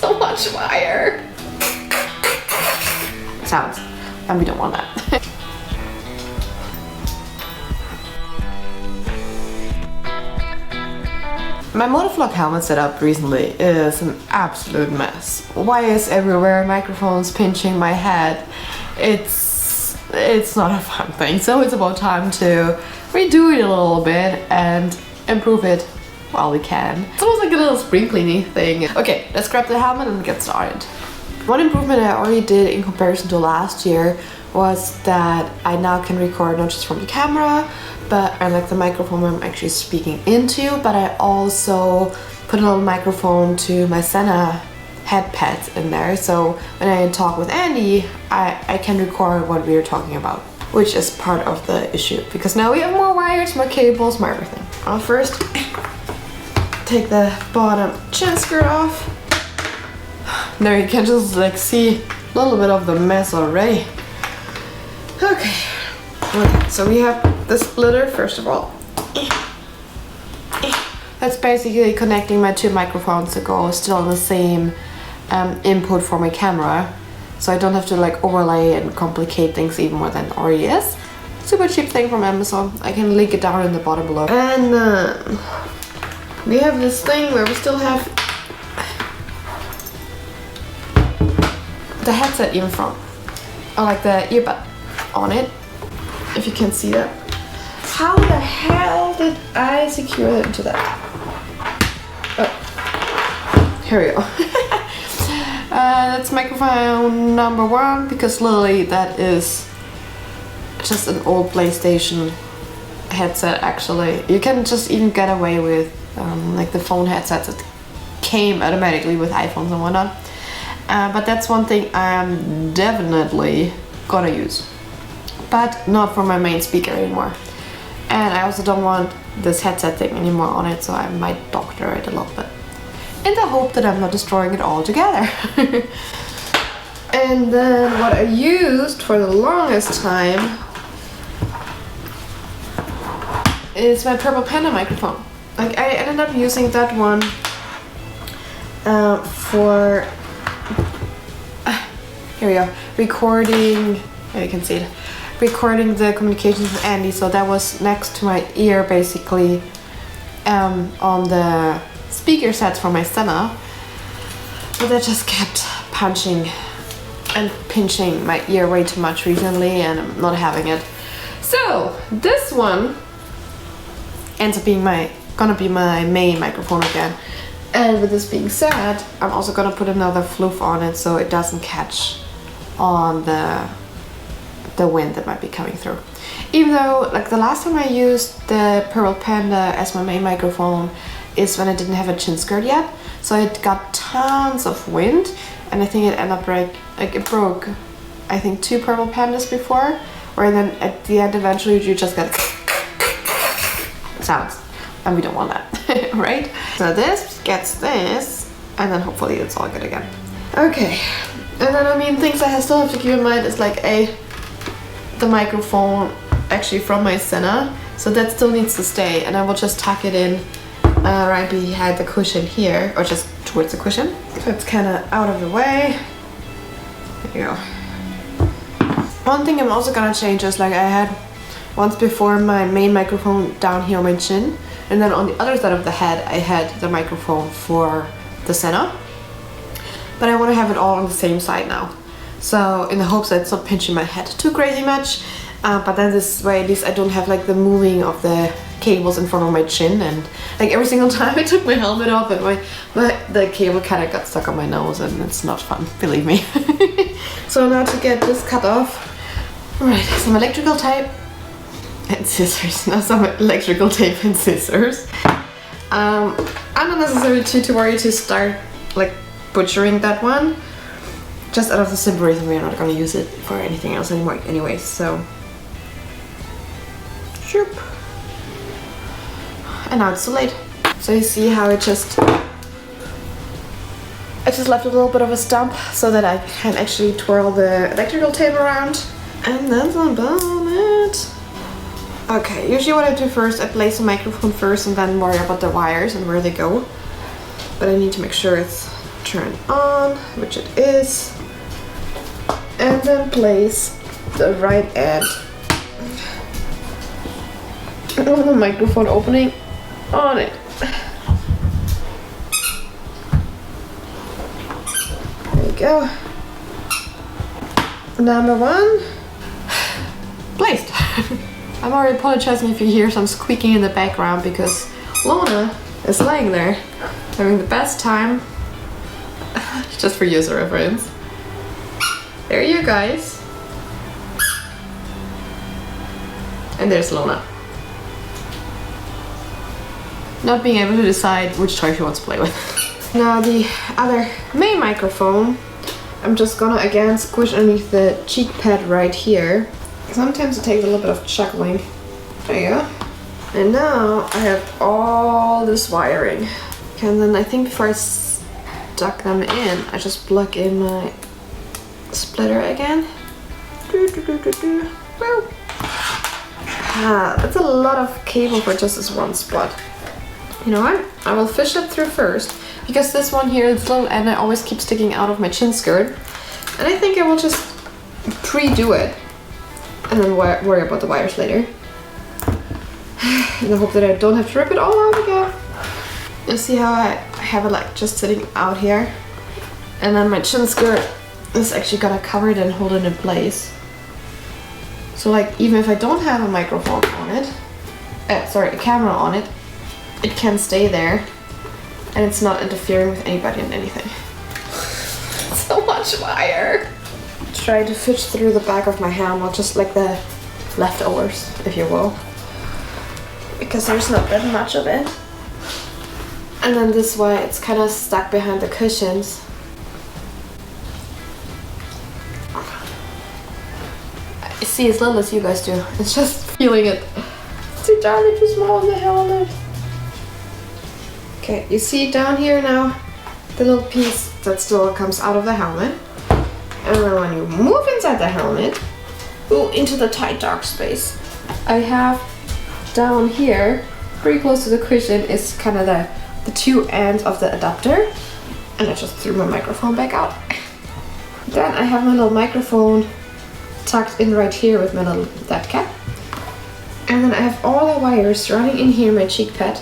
so much wire. Sounds, and we don't want that. My Motovlog helmet setup recently is an absolute mess. Wires everywhere, microphones pinching my head. It's not a fun thing, so it's about time to redo it a little bit and improve it while we can. It's almost like a little spring cleaning thing. Okay, let's grab the helmet and get started. One improvement I already did in comparison to last year was that I now can record not just from the camera, but I like the microphone I'm actually speaking into, but I also put a little microphone to my Canda head pads in there, so when I talk with Andy, I can record what we are talking about, which is part of the issue, because now we have more wires, more cables, more everything. I'll first take the bottom chin skirt off. There you can just like see a little bit of the mess already. Okay, so we have the splitter first of all. That's basically connecting my two microphones to go still on the same input for my camera, so I don't have to like overlay and complicate things even more than it already is. Super cheap thing from Amazon. I can link it down in the bottom below. And then we have this thing where we still have the headset even from, or like the earbud on it, if you can see that. How the hell did I secure it into that? Oh, here we go. That's microphone number 1, because literally that is just an old PlayStation headset actually. You can just even get away with like the phone headsets that came automatically with iPhones and whatnot. But that's one thing I'm definitely gonna use, but not for my main speaker anymore. And I also don't want this headset thing anymore on it, so I might doctor it a little bit in the hope that I'm not destroying it all together. And then what I used for the longest time is my Purple Panda microphone. Like I ended up using that one for here we go, recording, you can see it, recording the communications with Andy. So that was next to my ear basically, on the speaker sets for my Canda, but that just kept punching and pinching my ear way too much recently, and I'm not having it. So this one ends up being gonna be my main microphone again. And with this being said, I'm also gonna put another floof on it so it doesn't catch on the wind that might be coming through. Even though like the last time I used the Purple Panda as my main microphone is when I didn't have a chin skirt yet, so it got tons of wind, and I think it ended up like it broke I think 2 Purple Pandas before, where then at the end eventually you just get sounds, and we don't want that. Right? So this gets this, and then hopefully it's all good again. Okay, and then I mean things I still have to keep in mind is like the microphone actually from my Canda, so that still needs to stay, and I will just tuck it in right behind the cushion here, or just towards the cushion, so it's kind of out of the way. There you go. One thing I'm also gonna change is like I had once before my main microphone down here on my chin, and then on the other side of the head I had the microphone for the Canda, but I want to have it all on the same side now, so in the hopes that it's not pinching my head too crazy much, but then this way at least I don't have like the moving of the cables in front of my chin, and like every single time I took my helmet off and the cable kind of got stuck on my nose, and it's not fun, believe me. So now to get this cut off, right, some electrical tape and scissors. Now some electrical tape and scissors. I'm not necessarily too worried to start like butchering that one, just out of the simple reason we're not going to use it for anything else anymore anyways, so shoop. And now it's too late. So you see how I just left a little bit of a stump so that I can actually twirl the electrical tape around, and that's about it. Okay, usually what I do first, I place the microphone first and then worry about the wires and where they go. But I need to make sure it's turn on, which it is, and then place the right end of the microphone opening on it. There you go. Number 1 placed. I'm already apologizing if you hear some squeaking in the background because Lona is lying there having the best time. Just for user reference. There you guys. And there's Lona. Not being able to decide which toy she wants to play with. Now the other main microphone, I'm just gonna again squish underneath the cheek pad right here. Sometimes it takes a little bit of juggling. There you go. And now I have all this wiring. And then I think before I stuck them in, I just plug in my splitter again. That's a lot of cable for just this one spot. You know what? I will fish it through first because this one here, this little end, I always keep sticking out of my chin skirt. And I think I will just pre-do it and then worry about the wires later. And I hope that I don't have to rip it all out again. You see how I have it like just sitting out here? And then my chin skirt is actually gonna cover it and hold it in place. So like even if I don't have a microphone on it, a camera on it, it can stay there and it's not interfering with anybody and anything. So much wire. Try to fish through the back of my helmet, just like the leftovers, if you will. Because there's not that much of it. And then this way it's kind of stuck behind the cushions. I see as little as you guys do. It's just feeling it. It's too darn, too small in the helmet. Okay, you see down here now, the little piece that still comes out of the helmet. And then when you move inside the helmet, go into the tight dark space. I have down here, pretty close to the cushion, is kind of the two ends of the adapter. And I just threw my microphone back out. Then I have my little microphone tucked in right here with my little dead cap. And then I have all the wires running in here, my cheek pad.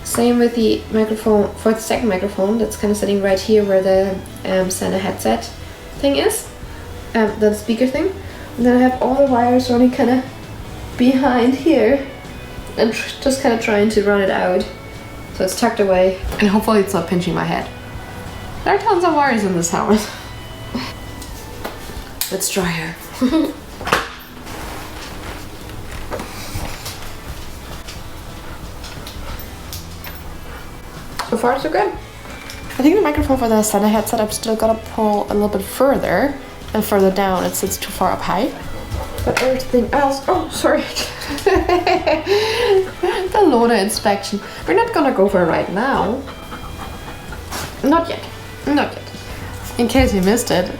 Same with the microphone, for the second microphone, that's kind of sitting right here where the Canda headset thing is, the speaker thing. And then I have all the wires running kind of behind here and just kind of trying to run it out. So it's tucked away and hopefully it's not pinching my head. There are tons of wires in this helmet. Let's try her. So far so good. I think the microphone for the Canda headset I've still got to pull a little bit further and further down. It sits too far up high. But everything else, oh sorry. The Lona inspection. We're not gonna go for it right now. Not yet. Not yet. In case you missed it,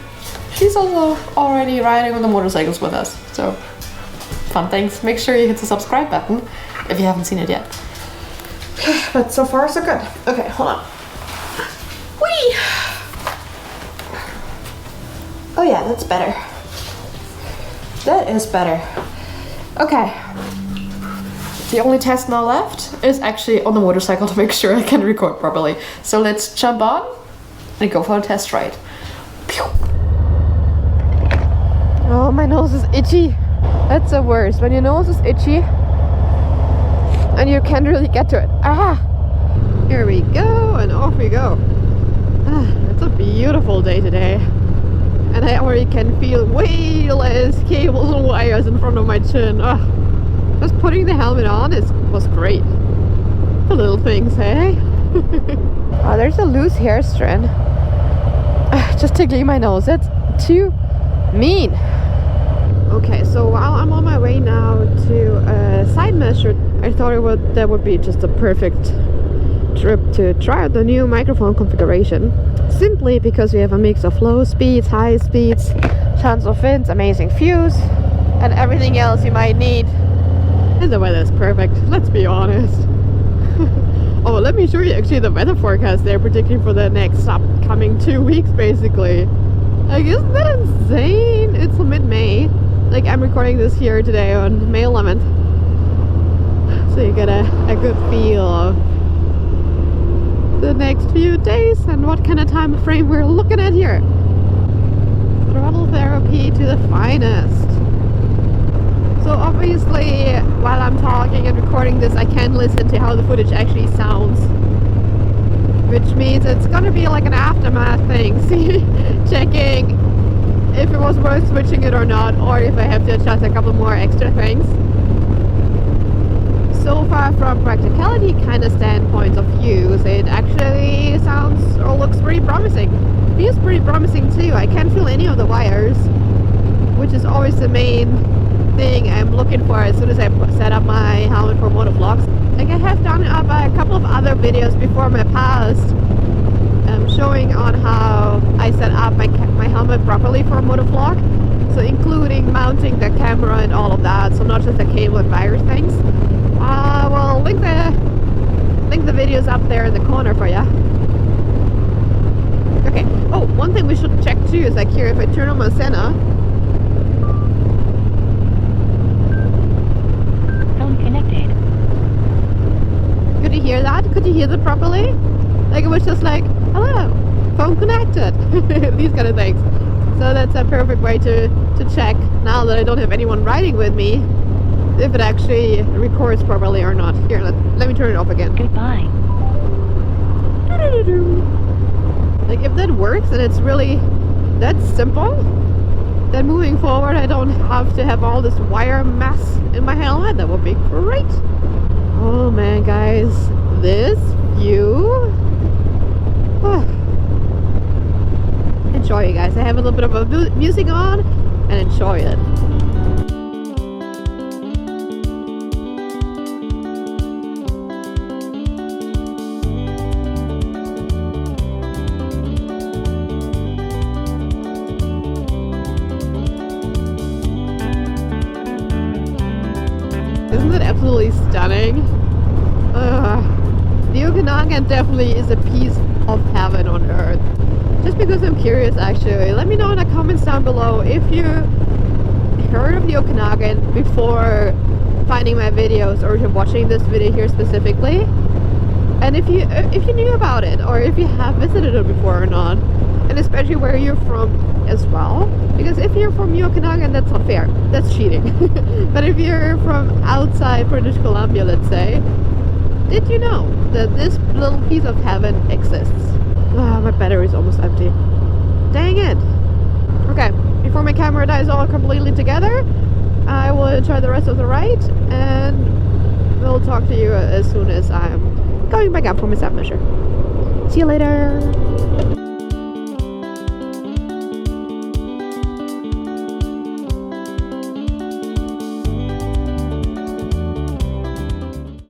she's also already riding on the motorcycles with us. So fun things. Make sure you hit the subscribe button if you haven't seen it yet. But so far so good. Okay, hold on. Whee! Oh yeah, that's better. That is better. Okay. The only test now left is actually on the motorcycle to make sure I can record properly. So let's jump on and go for a test ride. Pew. Oh, my nose is itchy. That's the worst. When your nose is itchy and you can't really get to it. Ah! Here we go, and off we go. It's a beautiful day today. And I already can feel way less cables and wires in front of my chin. Just putting the helmet on was great. The little things, hey? Oh, there's a loose hair strand. Just tickling my nose. That's too mean. Okay, so while I'm on my way now to a side measure, I thought that would be just a perfect trip to try out the new microphone configuration. Simply because we have a mix of low speeds, high speeds, tons of fins, amazing views, and everything else you might need. And the weather is perfect, let's be honest. Oh, let me show you actually the weather forecast they're predicting for the next upcoming 2 weeks, basically. Like, isn't that insane? It's mid-May. Like, I'm recording this here today on May 11th. So you get a good feel of the next few days and what kind of time frame we're looking at here. Throttle therapy to the finest. So obviously, while I'm talking and recording this, I can listen to how the footage actually sounds. Which means it's gonna be like an aftermath thing. See, checking if it was worth switching it or not, or if I have to adjust a couple more extra things. So far from practicality kind of standpoints of views, it actually sounds or looks pretty promising. Feels pretty promising too. I can't feel any of the wires, which is always the main thing I'm looking for as soon as I set up my helmet for motovlogs. Like I have done up a couple of other videos before in my past, showing on how I set up my helmet properly for a motovlog. So including mounting the camera and all of that, so not just the cable and wire things. Well, link the videos up there in the corner for ya. Okay. Oh, one thing we should check too is like here, if I turn on my Senna. Phone connected. Could you hear that? Could you hear that properly? Like it was just like, hello, phone connected. These kind of things. So that's a perfect way to check now that I don't have anyone riding with me if it actually records properly or not. Here, let me turn it off again. Goodbye. Like if that works and it's really that simple, then moving forward I don't have to have all this wire mess in my helmet. That would be great. Oh man, guys, this view. Enjoy it, guys. I have a little bit of a music on and enjoy it. Isn't it absolutely stunning? The Okanagan definitely is a piece of heaven on earth. Just because I'm curious, actually, let me know in the comments down below if you heard of the Okanagan before finding my videos or you're watching this video here specifically, and if you knew about it or if you have visited it before or not, and especially where you're from as well. Because if you're from the Okanagan, that's not fair. That's cheating. But if you're from outside British Columbia, let's say, did you know that this little piece of heaven exists? Oh, my battery's almost empty. Dang it. Okay, before my camera dies all completely together, I will try the rest of the ride and we'll talk to you as soon as I'm going back up for my step measure. See you later.